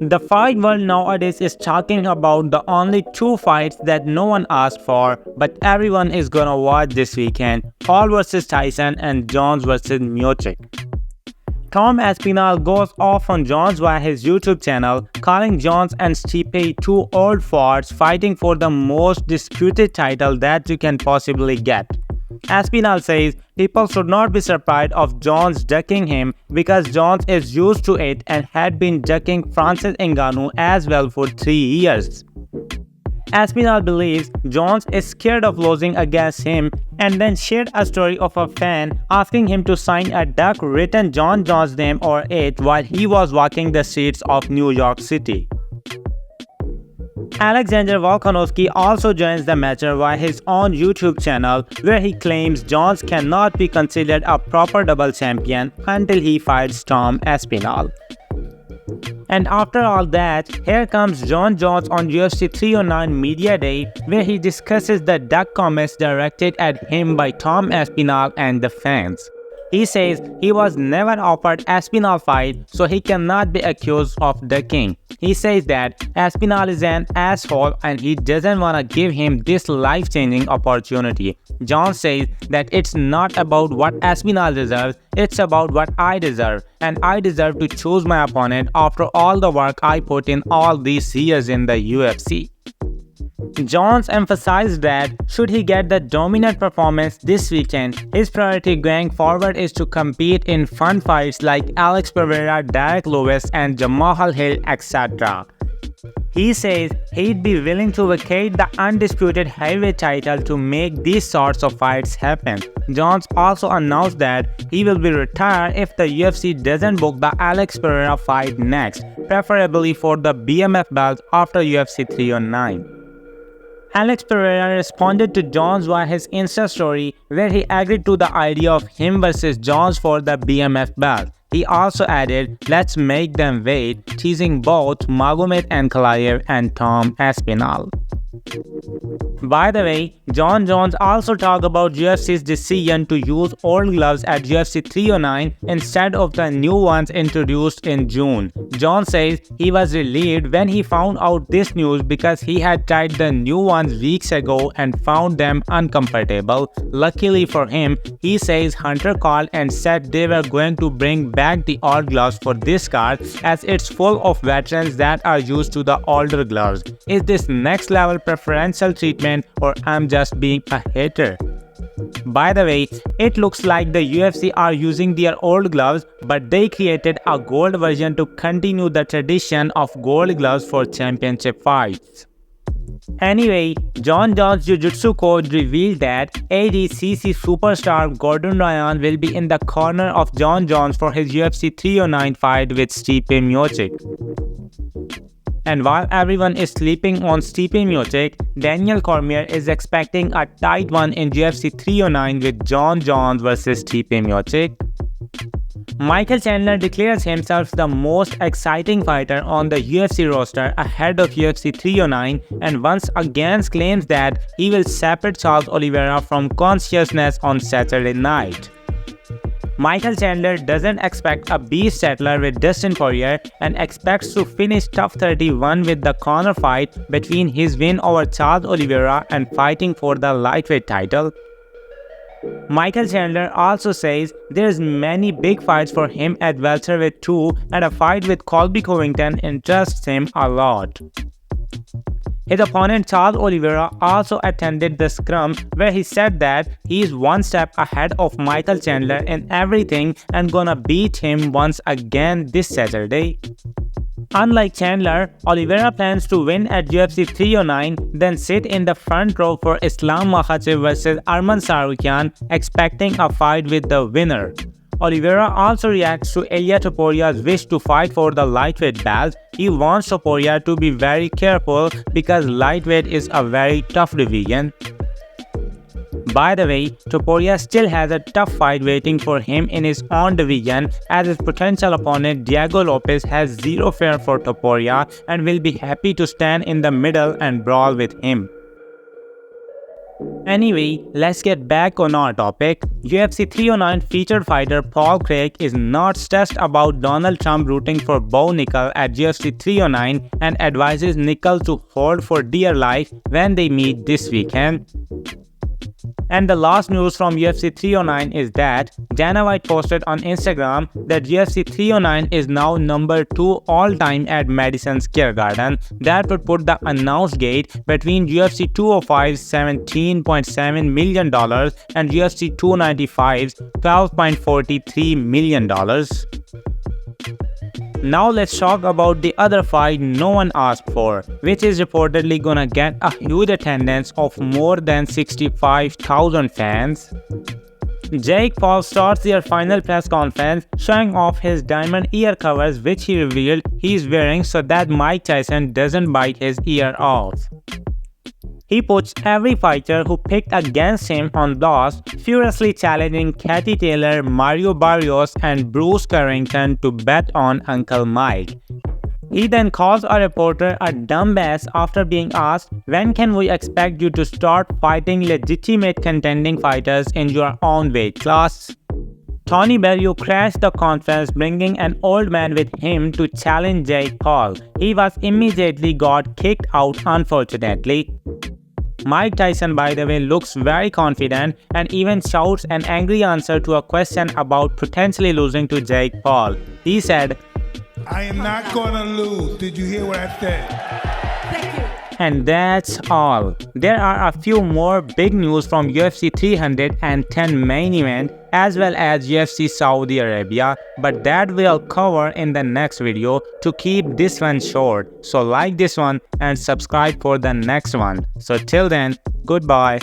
The fight world nowadays is talking about the only two fights that no one asked for, but everyone is gonna watch this weekend: Paul vs Tyson and Jones vs Miocic. Tom Aspinall goes off on Jones via his YouTube channel, calling Jones and Stipe two old farts fighting for the most disputed title that you can possibly get. Aspinall says people should not be surprised of Jones ducking him because Jones is used to it and had been ducking Francis Ngannou as well for 3 years. Aspinall believes Jones is scared of losing against him and then shared a story of a fan asking him to sign a duck written John Jones' name or it while he was walking the streets of New York City. Alexander Volkanovski also joins the matter via his own YouTube channel, where he claims Jones cannot be considered a proper double champion until he fights Tom Aspinall. And after all that, here comes Jon Jones on UFC 309 Media Day, where he discusses the duck comments directed at him by Tom Aspinall and the fans. He says he was never offered Aspinall fight, so he cannot be accused of ducking. He says that Aspinall is an asshole and he doesn't want to give him this life-changing opportunity. John says that it's not about what Aspinall deserves, it's about what I deserve, and I deserve to choose my opponent after all the work I put in all these years in the UFC. Jones emphasized that should he get the dominant performance this weekend, his priority going forward is to compete in fun fights like Alex Pereira, Derek Lewis, and Jamal Hill, etc. He says he'd be willing to vacate the undisputed heavyweight title to make these sorts of fights happen. Jones also announced that he will be retired if the UFC doesn't book the Alex Pereira fight next, preferably for the BMF belt after UFC 309. Alex Pereira responded to Jones via his Insta story, where he agreed to the idea of him versus Jones for the BMF belt. He also added, "Let's make them wait," teasing both Magomed Ankalaev and Tom Aspinall. By the way, Jon Jones also talked about UFC's decision to use old gloves at UFC 309 instead of the new ones introduced in June. Jon says he was relieved when he found out this news because he had tried the new ones weeks ago and found them uncomfortable. Luckily for him, he says Hunter called and said they were going to bring back the old gloves for this card as it's full of veterans that are used to the older gloves. Is this next level preferential treatment or I'm just being a hater? By the way, it looks like the UFC are using their old gloves, but they created a gold version to continue the tradition of gold gloves for championship fights. Anyway, Jon Jones' jiu-jitsu coach revealed that ADCC superstar Gordon Ryan will be in the corner of Jon Jones for his UFC 309 fight with Stipe Miocic. And while everyone is sleeping on Stipe Miocic, Daniel Cormier is expecting a tight one in UFC 309 with Jon Jones vs Stipe Miocic. Michael Chandler declares himself the most exciting fighter on the UFC roster ahead of UFC 309 and once again claims that he will separate Charles Oliveira from consciousness on Saturday night. Michael Chandler doesn't expect a beast settler with Dustin Poirier and expects to finish top 31 with the Conor fight between his win over Charles Oliveira and fighting for the lightweight title. Michael Chandler also says there's many big fights for him at welterweight too, and a fight with Colby Covington interests him a lot. His opponent Charles Oliveira also attended the scrum where he said that he is one step ahead of Michael Chandler in everything and gonna beat him once again this Saturday. Unlike Chandler, Oliveira plans to win at UFC 309, then sit in the front row for Islam Makhachev vs Arman Tsarukyan, expecting a fight with the winner. Oliveira also reacts to Ilia Toporia's wish to fight for the lightweight belt. He wants Topuria to be very careful because lightweight is a very tough division. By the way, Topuria still has a tough fight waiting for him in his own division as his potential opponent Diego Lopez has zero fear for Topuria and will be happy to stand in the middle and brawl with him. Anyway, let's get back on our topic. UFC 309 featured fighter Paul Craig is not stressed about Donald Trump rooting for Bo Nickal at UFC 309 and advises Nickal to hold for dear life when they meet this weekend. And the last news from UFC 309 is that Dana White posted on Instagram that UFC 309 is now number 2 all-time at Madison Square Garden. That would put the announced gate between UFC 205's $17.7 million and UFC 295's $12.43 million. Now let's talk about the other fight no one asked for, which is reportedly gonna get a huge attendance of more than 65,000 fans. Jake Paul starts their final press conference showing off his diamond ear covers, which he revealed he's wearing so that Mike Tyson doesn't bite his ear off. He puts every fighter who picked against him on blast, furiously challenging Katie Taylor, Mario Barrios, and Bruce Carrington to bet on Uncle Mike. He then calls a reporter a dumbass after being asked, "When can we expect you to start fighting legitimate contending fighters in your own weight class?" Tony Bellew crashed the conference, bringing an old man with him to challenge Jake Paul. He was immediately got kicked out, unfortunately. Mike Tyson, by the way, looks very confident and even shouts an angry answer to a question about potentially losing to Jake Paul. He said, "I am not gonna lose. Did you hear what I said?" Thank you. And that's all. There are a few more big news from UFC 310 main event as well as UFC Saudi Arabia, but that we'll cover in the next video to keep this one short. So like this one and subscribe for the next one. So till then, goodbye.